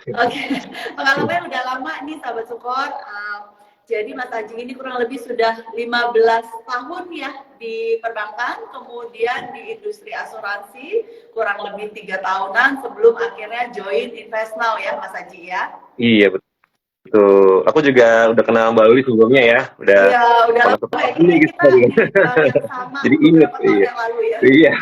Oke, pengalamannya udah lama nih sahabat Sukor. Jadi Mas Aji ini kurang lebih sudah 15 tahun ya di perbankan, kemudian di industri asuransi kurang lebih 3 tahunan sebelum akhirnya join InvestNow ya Mas Aji ya. Iya betul. Aku juga udah kenal Mbak Luli sebelumnya ya. Udah Iya, udah pernah lama ketemu ya. ini Kayaknya gitu kita tadi di kan. bank yang sama Jadi inget, beberapa tahun iya. yang lalu ya. Iya,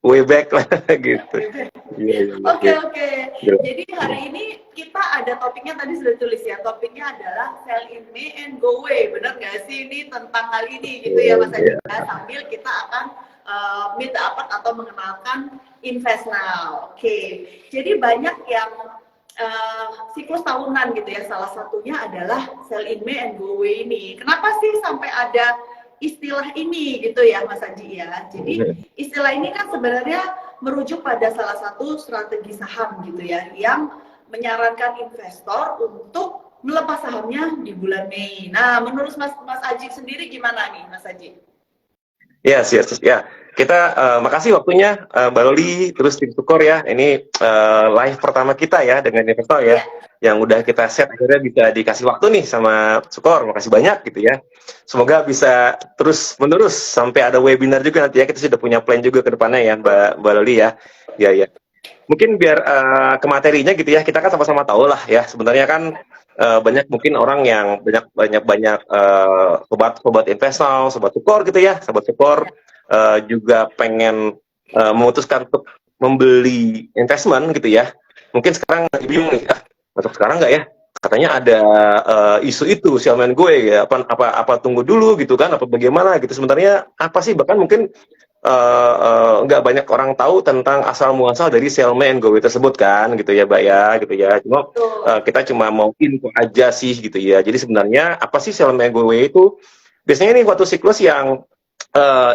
way back lah gitu. Iya, iya, iya, Oke, iya. oke. Jelas. Jadi hari ini kita ada topiknya tadi sudah tulis ya. Topiknya adalah sell in May and go away. Benar nggak sih ini tentang hal ini gitu ya Mas Adi? Iya, Ya? Sambil kita akan meet up atau mengenalkan Invest Now. Oke. Jadi banyak yang siklus tahunan gitu ya. Salah satunya adalah sell in May and go away ini. Kenapa sih sampai ada istilah ini gitu ya Mas Aji ya. Jadi istilah ini kan sebenarnya merujuk pada salah satu strategi saham gitu ya yang menyarankan investor untuk melepas sahamnya di bulan Mei. Nah, menurut Mas Aji sendiri gimana nih Mas Aji? yes, yes, yes, ya. Kita makasih waktunya Mbak Loli, terus tim Sukor ya. Ini live pertama kita ya dengan investor ya, Iya. yang udah kita set akhirnya bisa dikasih waktu nih sama Sukor. Makasih banyak gitu ya. Semoga bisa terus menerus sampai ada webinar juga nanti ya. Kita sudah punya plan juga ke depannya ya Mbak Loli ya. Ya, ya. Mungkin biar ke materinya gitu ya, kita kan sama-sama tahu lah ya. Sebenarnya kan banyak mungkin orang yang banyak sobat investor, sobat Sukor gitu ya, sobat Sukor juga pengen memutuskan untuk membeli investment gitu ya. Mungkin sekarang lagi bingung nih, masuk sekarang nggak ya? Katanya ada isu itu Xiaomi gue ya, apa tunggu dulu gitu kan, apa bagaimana gitu. Sebenarnya apa sih, bahkan mungkin nggak banyak orang tahu tentang asal muasal dari Xiaomi and Go tersebut kan gitu ya Mbak ya gitu ya. Cuma kita cuma mau info aja sih gitu ya. Jadi sebenarnya apa sih Xiaomi and Go itu? Biasanya ini waktu siklus yang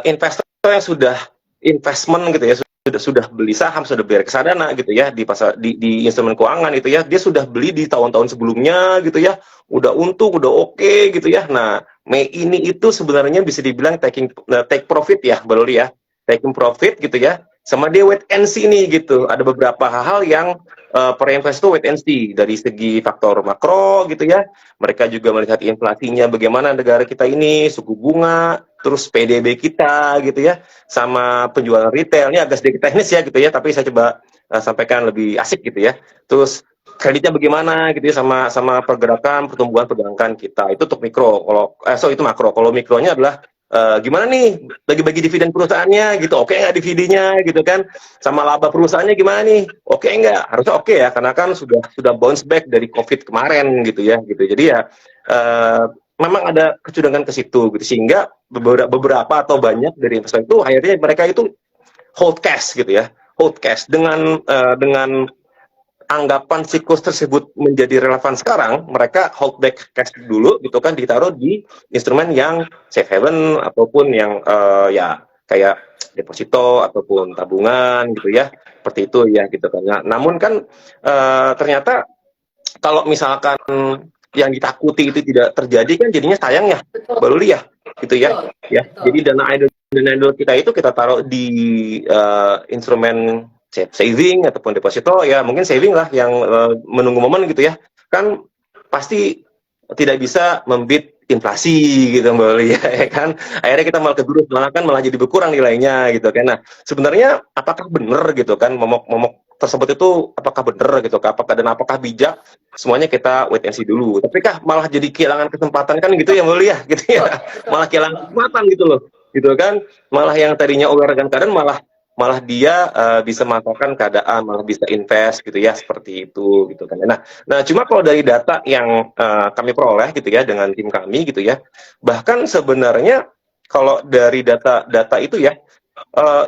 investor yang sudah investment gitu ya, sudah beli saham, sudah beli reksadana gitu ya di pasar di instrumen keuangan itu ya, dia sudah beli di tahun-tahun sebelumnya gitu ya, udah untung, udah oke gitu ya. Nah, Mei ini itu sebenarnya bisa dibilang take profit ya, baru ya, taking profit gitu ya, sama dia wait and see nih gitu. Ada beberapa hal yang para investor wait and see dari segi faktor makro gitu ya. Mereka juga melihat inflasinya bagaimana negara kita ini, suku bunga, terus PDB kita gitu ya, sama penjualan retail. Ini agak sedikit teknis ya gitu ya, tapi saya coba sampaikan lebih asik gitu ya. Terus kreditnya bagaimana gitu ya, sama pergerakan pertumbuhan perbankan kita. Itu untuk mikro. Kalau itu makro. Kalau mikronya adalah gimana nih bagi-bagi dividen perusahaannya gitu, oke nggak dividennya gitu kan, sama laba perusahaannya gimana nih, oke nggak, harusnya oke ya, karena kan sudah bounce back dari COVID kemarin gitu ya gitu. Jadi ya memang ada kecenderungan ke situ gitu, sehingga beberapa atau banyak dari investor itu akhirnya mereka itu hold cash gitu ya, hold cash dengan anggapan siklus tersebut menjadi relevan sekarang, mereka hold back cash dulu gitu kan, ditaruh di instrumen yang safe haven ataupun yang ya kayak deposito ataupun tabungan gitu ya, seperti itu ya gitu kan. Nah, namun kan ternyata kalau misalkan yang ditakuti itu tidak terjadi kan jadinya sayang ya, Betul, baru ya gitu ya. betul, Ya, betul. jadi dana idol kita itu kita taruh di instrumen saving ataupun deposito ya, mungkin saving lah yang menunggu momen gitu ya, kan pasti tidak bisa membit inflasi gitu Mbak Lia ya kan, akhirnya kita malah kegerus, malah jadi berkurang nilainya gitu kan. Nah, sebenarnya apakah benar gitu kan momok tersebut itu, apakah benar gitu, apakah bijak, semuanya kita wait and see dulu. Tapi kah malah jadi kehilangan kesempatan kan gitu ya Mbak Lia gitu ya, Betul, betul, malah kehilangan betul. kesempatan gitu loh gitu kan, malah yang tadinya aware dengan keadaan malah malah dia bisa manfaatkan keadaan, malah bisa invest gitu ya, seperti itu gitu kan. Nah, cuma kalau dari data yang kami peroleh gitu ya dengan tim kami gitu ya, bahkan sebenarnya kalau dari data itu ya,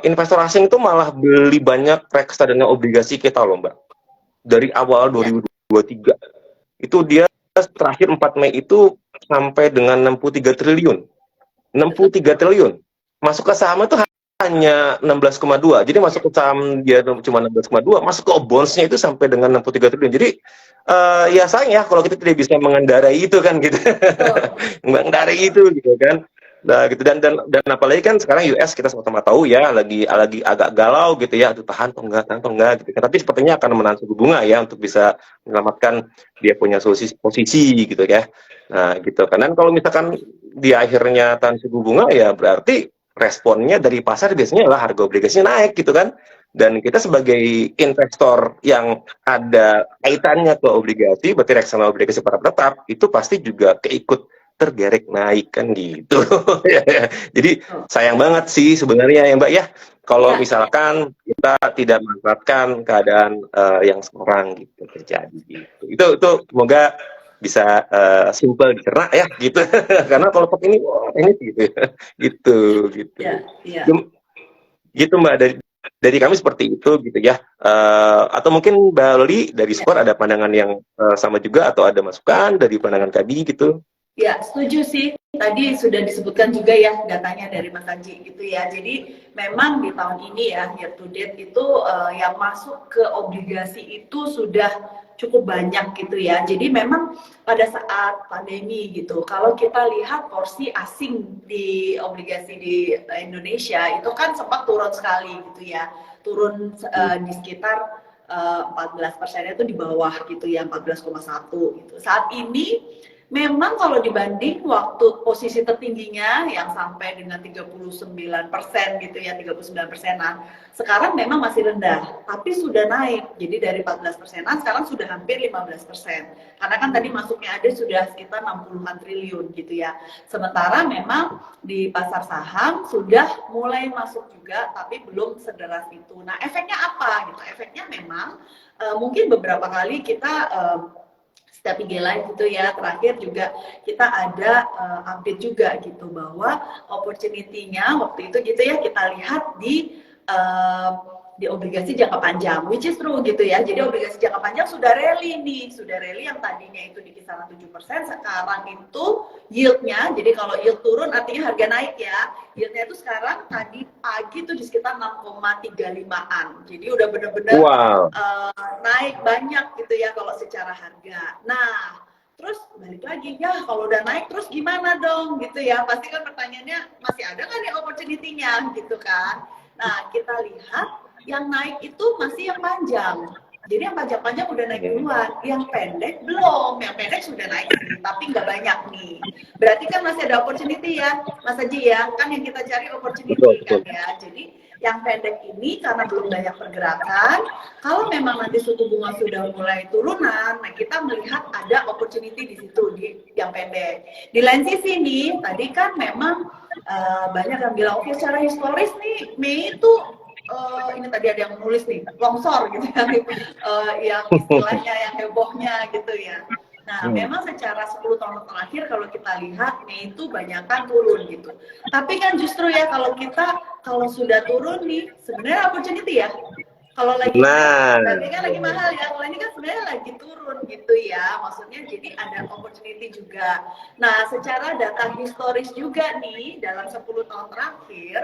investor asing itu malah beli banyak reksadana obligasi kita loh Mbak. Dari awal Ya. 2023 itu dia terakhir 4 Mei itu sampai dengan 63 triliun. 63 triliun. Masuk ke saham itu hanya 16,2. Jadi masuk ke saham dia cuma 16,2, masuk ke bondsnya itu sampai dengan 63 triliun. Jadi ya sayang ya kalau kita tidak bisa mengendarai itu kan gitu. Betul. Mengendarai itu gitu kan. Nah, gitu dan apalagi kan sekarang US kita sama-sama tahu ya lagi agak galau gitu ya, aduh tahan atau enggak gitu kan. Tapi sepertinya akan menahan suku bunga ya untuk bisa menyelamatkan dia punya posisi gitu ya. Nah, gitu kan. Dan kalau misalkan di akhirnya tahan suku bunga ya berarti responnya dari pasar biasanya adalah harga obligasinya naik gitu kan. Dan kita sebagai investor yang ada kaitannya ke obligasi, berarti reksadana obligasi para tetap, itu pasti juga keikut tergerek naik kan gitu. Jadi Oh, sayang banget sih sebenarnya ya Mbak ya, kalau iya, iya, misalkan kita tidak memanfaatkan keadaan yang sekarang gitu terjadi gitu. Itu semoga bisa simple dicerna ya gitu. Karena kalau pakai ini wah ini gitu gitu gitu. iya, iya. Gitu, gitu Mbak dari kami seperti itu gitu ya. Atau mungkin Mbak Loli dari Ya. Skor ada pandangan yang sama juga atau ada masukan dari pandangan tadi gitu. Ya, setuju sih. Tadi sudah disebutkan juga ya datanya dari Mas Anji gitu ya. Jadi memang di tahun ini ya year to date itu yang masuk ke obligasi itu sudah cukup banyak gitu ya. Jadi memang pada saat pandemi gitu, kalau kita lihat porsi asing di obligasi di Indonesia itu kan sempat turun sekali gitu ya. Turun di sekitar 14% itu di bawah gitu ya, 14,1 gitu. Saat ini memang kalau dibanding waktu posisi tertingginya yang sampai dengan 39% gitu ya, 39%-an, sekarang memang masih rendah, tapi sudah naik. Jadi dari 14%-an sekarang sudah hampir 15%. Karena kan tadi masuknya ada sudah sekitar 60-an triliun gitu ya. Sementara memang di pasar saham sudah mulai masuk juga, tapi belum sederas itu. Nah, efeknya apa gitu? Efeknya memang mungkin beberapa kali kita setiap IG Live gitu ya, terakhir juga kita ada update juga gitu bahwa opportunity-nya waktu itu gitu ya kita lihat di obligasi jangka panjang, which is true gitu ya. Jadi obligasi jangka panjang sudah rally nih, sudah rally yang tadinya itu di kisaran 7%, sekarang itu yieldnya, jadi kalau yield turun artinya harga naik ya, yieldnya itu sekarang tadi pagi itu di sekitar 6,35an. Jadi udah bener-bener Wow. naik banyak gitu ya kalau secara harga. Nah, terus balik lagi ya kalau udah naik terus gimana dong gitu ya. Pasti kan pertanyaannya masih ada kan ya opportunity-nya gitu kan. Nah, kita lihat yang naik itu masih yang panjang. Jadi yang panjang-panjang udah naik duluan, yang pendek belum. Yang pendek sudah naik sih, tapi nggak banyak nih. Berarti kan masih ada opportunity ya, Mas Haji ya. Kan yang kita cari Betul, opportunity kan betul. ya. Jadi yang pendek ini karena belum banyak pergerakan, kalau memang nanti suku bunga sudah mulai turunan, nah kita melihat ada opportunity di situ di yang pendek. Di lain sisi nih, tadi kan memang banyak yang bilang, oke secara historis nih Mei itu ini tadi ada yang menulis nih longsor gitu ya, yang istilahnya yang hebohnya gitu ya. Nah, memang secara 10 tahun terakhir kalau kita lihat Mei itu banyakkan turun gitu. Tapi kan justru ya kalau sudah turun nih sebenarnya opportunity ya. Kalau lagi naik Nah, berarti kan lagi mahal ya. Kalau ini kan sebenarnya lagi turun gitu ya. Maksudnya jadi ada opportunity juga. Nah, secara data historis juga nih dalam 10 tahun terakhir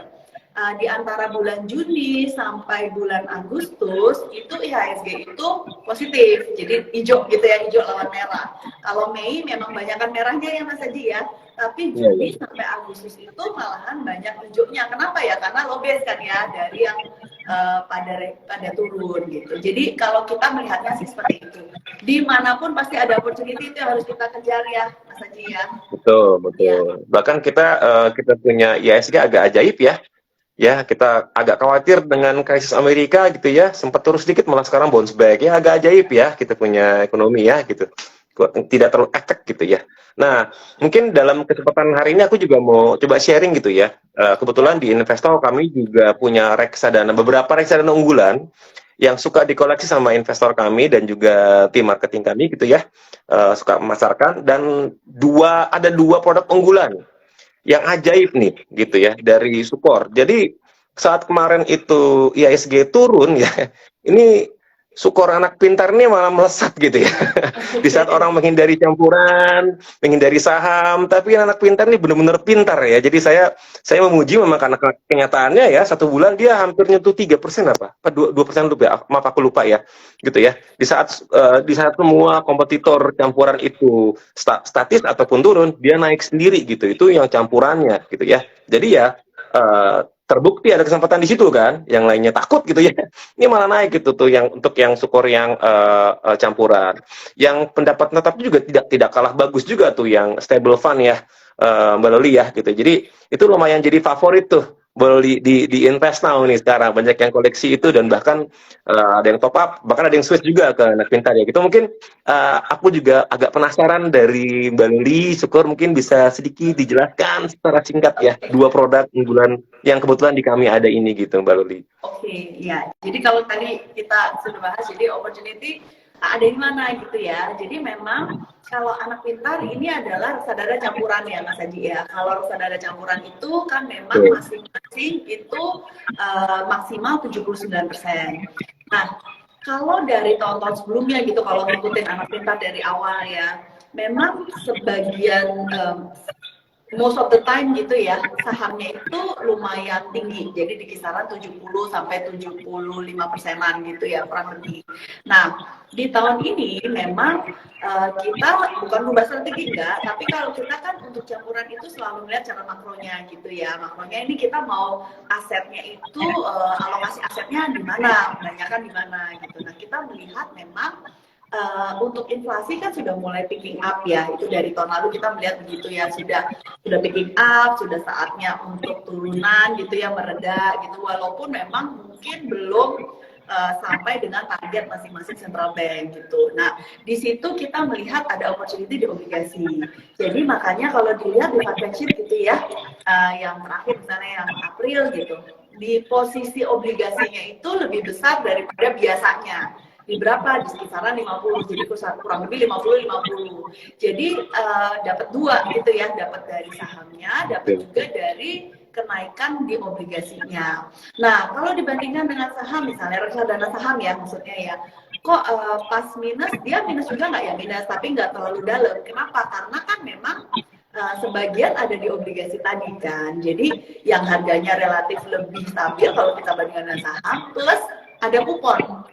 di antara bulan Juni sampai bulan Agustus itu IHSG itu positif. Jadi hijau gitu ya, hijau lawan merah. Kalau Mei memang banyakkan merahnya ya Mas Haji ya. Tapi iya, iya. Juni sampai Agustus itu malahan banyak hijaunya. Kenapa ya? Karena low base kan ya dari yang pada turun gitu. Jadi kalau kita melihatnya sih seperti itu. Dimanapun pasti ada opportunity itu yang harus kita kejar ya, Mas Haji ya. Betul, Ya, betul. Bahkan kita punya IHSG agak ajaib ya. Ya, kita agak khawatir dengan krisis Amerika gitu ya. Sempat turun sedikit malah sekarang bounce back. Ya, agak ajaib ya kita punya ekonomi ya gitu. Tidak terlalu efek gitu ya. Nah, mungkin dalam kesempatan hari ini aku juga mau coba sharing gitu ya. ya, Kebetulan di Investor kami juga punya reksadana, beberapa reksadana unggulan yang suka dikoleksi sama investor kami dan juga tim marketing kami gitu ya. Suka memasarkan dan ada dua produk unggulan yang ajaib nih gitu ya dari support. Jadi saat kemarin itu IISG turun ya, ini Sukor anak pintar nih malah melesat gitu ya. Di saat orang menghindari campuran, menghindari saham, tapi anak pintar nih benar-benar pintar ya. Jadi saya memuji memang karena kenyataannya ya 1 bulan dia hampir nyentuh 3% apa 2% lupa ya, maaf aku lupa ya, gitu ya. Di saat semua kompetitor campuran itu statis ataupun turun, dia naik sendiri gitu. Itu yang campurannya gitu ya. Jadi ya terbukti ada kesempatan di situ kan, yang lainnya takut gitu ya. Ini malah naik gitu tuh yang untuk yang Sukor yang campuran. Yang pendapat tetap juga tidak kalah bagus juga tuh yang stable fund ya, Mbak Loli ya gitu. Jadi itu lumayan jadi favorit tuh beli di invest now nih sekarang, banyak yang koleksi itu dan bahkan ada yang top up, bahkan ada yang switch juga ke anak pintar ya gitu. Mungkin aku juga agak penasaran dari Mbak Loli, Sukor mungkin bisa sedikit dijelaskan secara singkat ya, dua produk unggulan yang kebetulan di kami ada ini gitu Mbak Loli. Oke, ya. Jadi kalau tadi kita sudah bahas, jadi opportunity ada di mana gitu ya. Jadi memang kalau anak pintar ini adalah reksadana campuran ya Mas Haji ya. Kalau reksadana campuran itu kan memang masing-masing itu maksimal 79%. Nah, kalau dari tahun-tahun sebelumnya gitu, kalau ngikutin anak pintar dari awal ya, memang sebagian most of the time gitu ya, sahamnya itu lumayan tinggi, jadi di kisaran 70 sampai 75%-an gitu ya kurang lebih. Nah, di tahun ini memang kita bukan merubah strategi enggak, tapi kalau kita kan untuk campuran itu selalu melihat cara makronya gitu ya. Makronya ini kita mau asetnya itu alokasi asetnya di mana, kebanyakan di mana gitu. Nah, kita melihat memang untuk inflasi kan sudah mulai picking up ya, itu dari tahun lalu kita melihat begitu ya, sudah picking up, sudah saatnya untuk turunan gitu ya, mereda gitu, walaupun memang mungkin belum sampai dengan target masing-masing central bank gitu. Nah, di situ kita melihat ada opportunity di obligasi. Jadi makanya kalau dilihat di market sheet gitu ya, yang terakhir misalnya yang April gitu, di posisi obligasinya itu lebih besar daripada biasanya. Di berapa? Di sekisaran 50, jadi kurang lebih 50-50. Jadi dapat dua gitu ya, dapat dari sahamnya, dapat juga dari kenaikan di obligasinya. Nah, kalau dibandingkan dengan saham, misalnya reksadana saham ya, maksudnya ya, kok pas minus, dia minus juga nggak ya? Minus, tapi nggak terlalu dalam. Kenapa? Karena kan memang sebagian ada di obligasi tadi kan. Jadi yang harganya relatif lebih stabil kalau kita bandingkan dengan saham, plus ada kupon.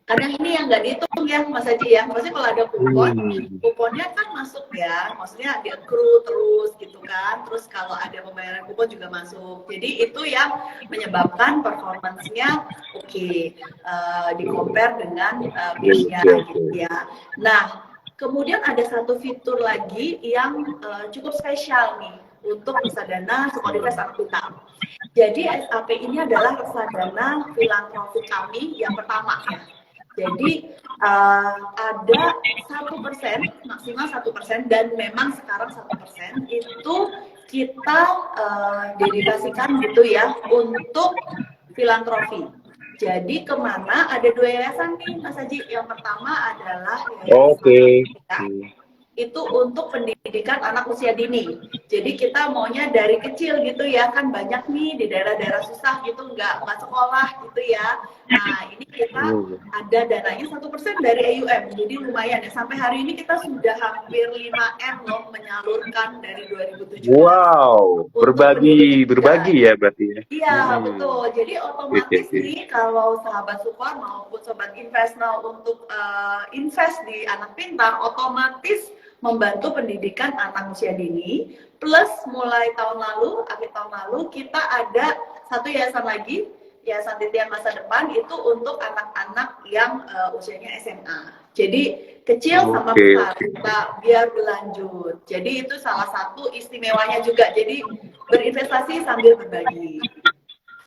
Kadang ini yang nggak dihitung ya Mas Haji ya, maksudnya kalau ada kupon, kuponnya kan masuk ya, maksudnya di accrue terus gitu kan, terus kalau ada pembayaran kupon juga masuk, jadi itu yang menyebabkan performance-nya oke, di compare dengan peers-nya gitu ya. Nah, kemudian ada satu fitur lagi yang cukup spesial nih untuk reksadana Sukor Invest Anak Pintar. Jadi SAP ini adalah reksadana filantropi kami yang pertama ya. Jadi ada 1%, maksimal 1%, dan memang sekarang 1% itu kita dedikasikan gitu ya untuk filantropi. Jadi kemana? Ada dua yayasan nih Mas Haji. Yang pertama adalah yayasan itu untuk pendidikan anak usia dini. Jadi kita maunya dari kecil gitu ya, kan banyak nih di daerah-daerah susah gitu, nggak sekolah gitu ya. Nah ini kita ada dananya 1% dari AUM, jadi lumayan ya. Sampai hari ini kita sudah hampir 5M loh menyalurkan dari 2017. Wow, berbagi ya berarti ya. Iya betul. Jadi otomatis nih kalau sahabat Sukor maupun sobat invest now untuk invest di anak pintar, otomatis membantu pendidikan anak usia dini, plus mulai tahun lalu, akhir tahun lalu kita ada satu yayasan lagi, Yayasan Titian Masa Depan, itu untuk anak-anak yang usianya SMA. Jadi kecil sama besar, kita biar berlanjut. Jadi itu salah satu istimewanya juga, jadi berinvestasi sambil berbagi.